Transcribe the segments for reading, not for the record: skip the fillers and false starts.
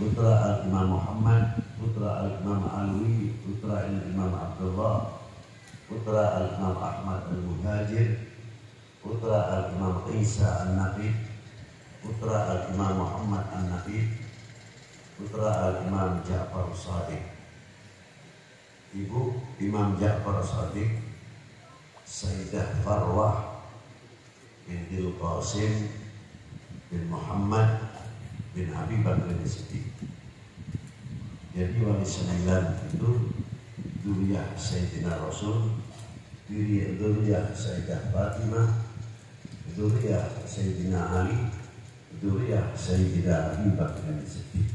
putra Al-Imam Muhammad, putra Al-Imam Alwi, putra Al-Imam Abdullah, putra Al-Imam Ahmad Al-Muhajir, putra Al-Imam Isa An-Naqib, putra Al-Imam Muhammad An-Naqib, putra Al-Imam Ja'far Shadiq. Ibu Imam Ja'far Shadiq Sayyidah Farwah binti Qasim bin Muhammad bin Abi Bakr Siddiq. Jadi wali 9 itu dzurriyyah Sayyidina Rasul, dzurriyyah Sayyidah Fatimah, dzurriyyah Sayyidina Ali, dzurriyyah Sayyidina Abi Bakr Siddiq.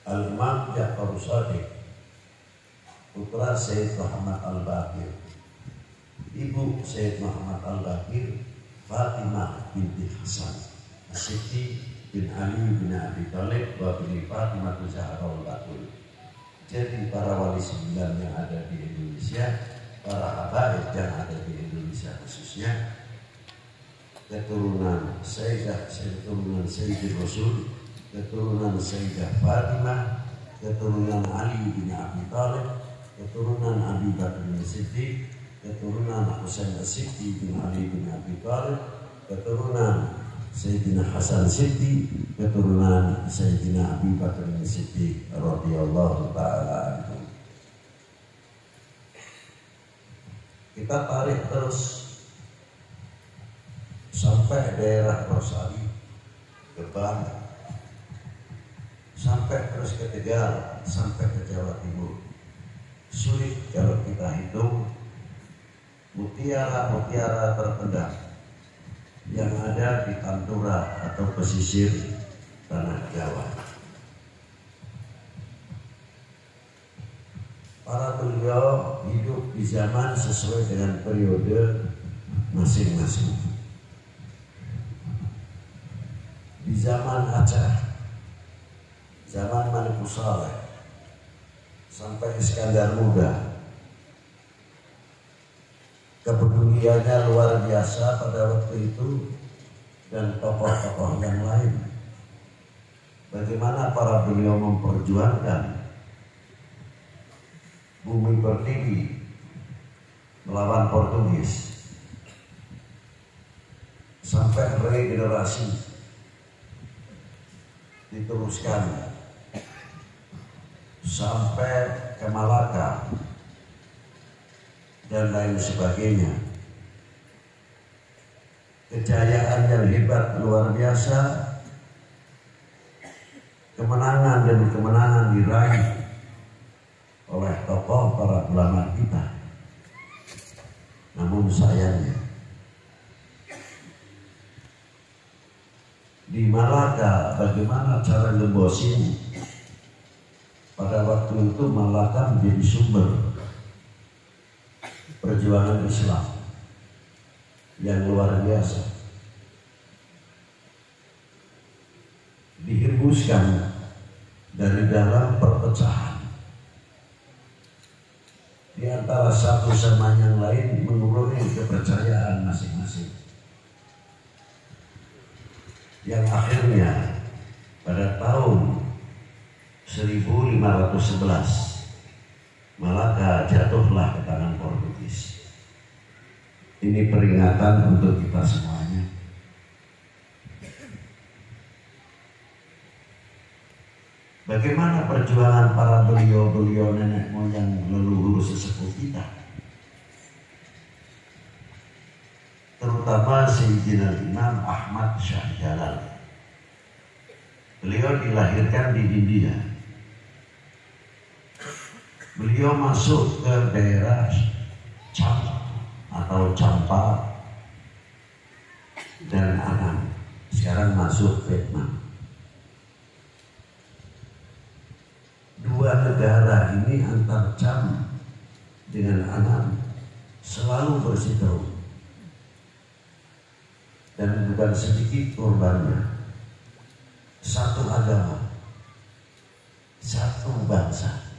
Al-Imam Ja'far Shadiq putra Sayyid Muhammad Al-Baqir, ibu Sayyid Muhammad Al-Baqir Fatimah binti Hasan As-Siddiq bin Ali bin Abi Thalib wa bin Fatimah Zahra al-Batul. Jadi para wali 9 yang ada di Indonesia, para habaib yang ada di Indonesia khususnya, keturunan Sayyidah, keturunan Sayyidil Rasul, keturunan Sayyidah Fatimah, keturunan Ali bin Abi Thalib, keturunan Abi Bakr bin Siddiq, keturunan Husain As-Siddiq bin Ali bin Abi Thalib, keturunan Sayyidina Hasan Siddiq, keturunan Sayyidina Abi Bakr bin Siddiq radhiyallahu ta'ala anhu. Kita tarik terus sampai daerah Rosali, Gebang, sampai terus ke Tegal, sampai ke Jawa Timur. Sulit kalau kita hitung mutiara-mutiara terpendam yang ada di Pantura atau pesisir tanah Jawa. Para beliau hidup di zaman sesuai dengan periode masing-masing. Di zaman Aceh, zaman Malikus Saleh, sampai Iskandar Muda, kepeduliannya luar biasa pada waktu itu, dan tokoh-tokoh yang lain. Bagaimana para beliau memperjuangkan bumi pertiwi melawan Portugis, sampai regenerasi diteruskan sampai ke Malaka dan lain sebagainya. Kejayaan yang hebat luar biasa, kemenangan dan kemenangan diraih oleh tokoh para ulama kita. Namun sayangnya di Malaka, bagaimana cara ngebosin? Pada waktu itu Malaka menjadi sumber perjuangan Islam yang luar biasa. Dihembuskan dari dalam perpecahan di antara satu sama yang lain, mengurangi kepercayaan masing-masing, yang akhirnya pada tahun 1511 Malaka jatuhlah ke tangan Portugis. Ini peringatan untuk kita semuanya. Bagaimana perjuangan para beliau-beliau nenek moyang leluhur sesepuh kita, terutama Sayyidina Imam Ahmad Shah Jalal. Beliau dilahirkan di India. Beliau masuk ke daerah Champa dan Anam. Sekarang masuk Vietnam. Dua negara ini antar Cham dengan Anam selalu berseteru, dan bukan sedikit korbannya. Satu agama, satu bangsa,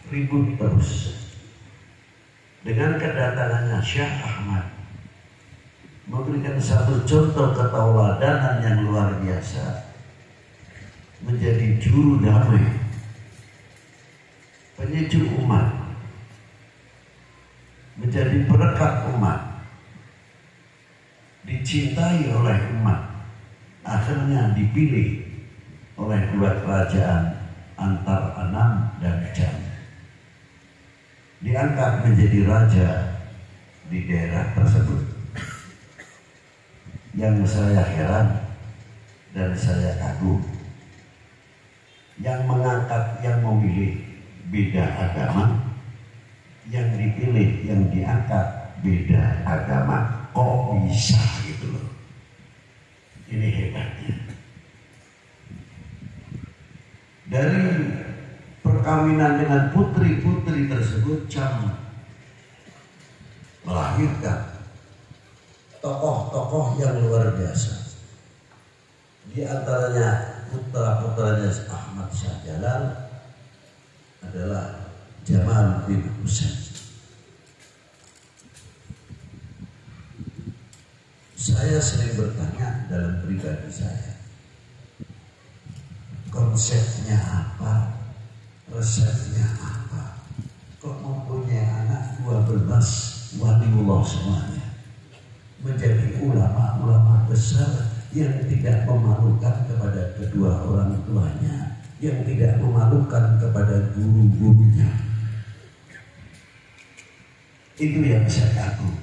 ribut terus. Dengan kedatangannya Syekh Ahmad memberikan satu contoh ketauladanan yang luar biasa. menjadi juru damai, penyejuk umat, menjadi perekat umat, dicintai oleh umat, akhirnya dipilih oleh dua kerajaan antar Anam dan Jam, diangkat menjadi raja di daerah tersebut. Yang saya heran dan saya kagum, yang mengangkat, yang memilih beda agama, yang dipilih, yang diangkat beda agama, kok bisa gitu loh. Ini hebatnya. Dari perkawinan dengan putri-putri tersebut, Jam melahirkan tokoh-tokoh yang luar biasa. Di antaranya putra-putranya Ahmad Shah Jalal adalah Jamaluddin Husain. Saya sering bertanya dalam pribadi saya, konsepnya apa, resepnya apa, kok mempunyai anak 12 waliullah semuanya, menjadi ulama-ulama besar yang tidak memalukan kepada kedua orang tuanya, yang tidak memalukan kepada guru-gurunya. Itu yang saya kagum.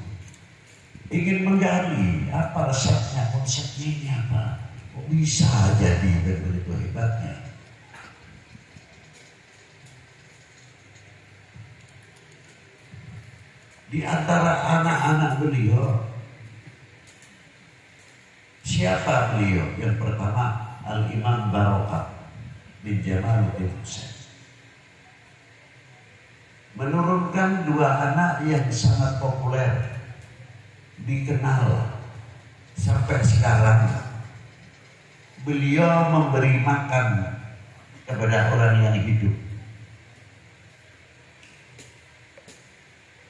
Ingin menggali apa resepnya, konsepnya ini apa, kok bisa jadi begitu hebatnya. Di antara anak-anak beliau, siapa beliau? Yang pertama, Al-Imam Barokah bin Jamaluddin Husain. Menurunkan dua anak yang sangat populer, dikenal sampai sekarang. Beliau memberi makan kepada orang yang hidup.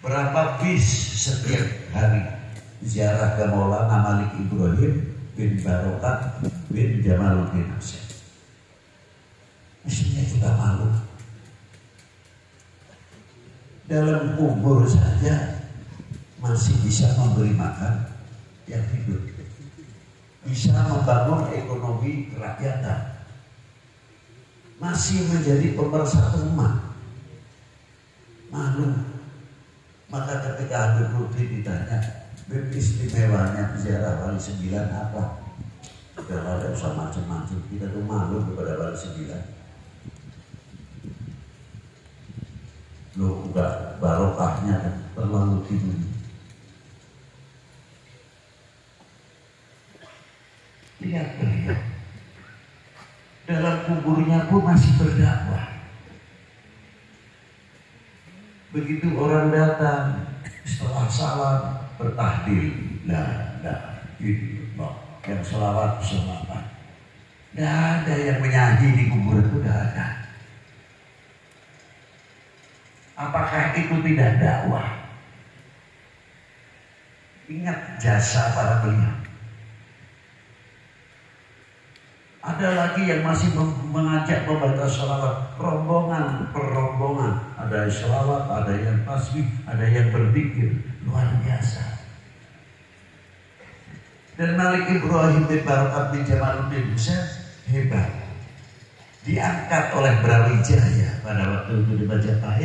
Berapa bis setiap hari ziarah ke Maulana Malik Ibrahim bin Barokah bin Jamaluddin Husain. Mestinya kita malu. Dalam kubur saja masih bisa memberi makan yang hidup, bisa membangun ekonomi kerakyatan, masih menjadi pemersatu umat. Malu. Maka ketika Habib Lutfi ditanya, "Beb, istimewanya ziarah Wali 9 apa?" Tidak ada usah macam-macam, kita tuh malu kepada Wali 9. Loh, enggak, barokahnya terlalu tinggi. Lihat beliau, dalam kuburnya pun masih berdakwah. Begitu orang datang, setelah salam bertahlil, la ilaha illallah, yang selawat selawat. Tidak ada yang menyanyi di kubur itu, tidak ada. Apakah itu tidak dakwah? Ingat jasa para beliau. Ada lagi yang masih mengajak membaca sholawat, rombongan per rombongan. Ada yang sholawat, ada yang tasbih, ada yang berzikir. Luar biasa. Dan Malik Ibrahim bin Barokah bin Jamaluddin Husain hebat. Diangkat oleh Brawijaya pada waktu itu di Majapahit.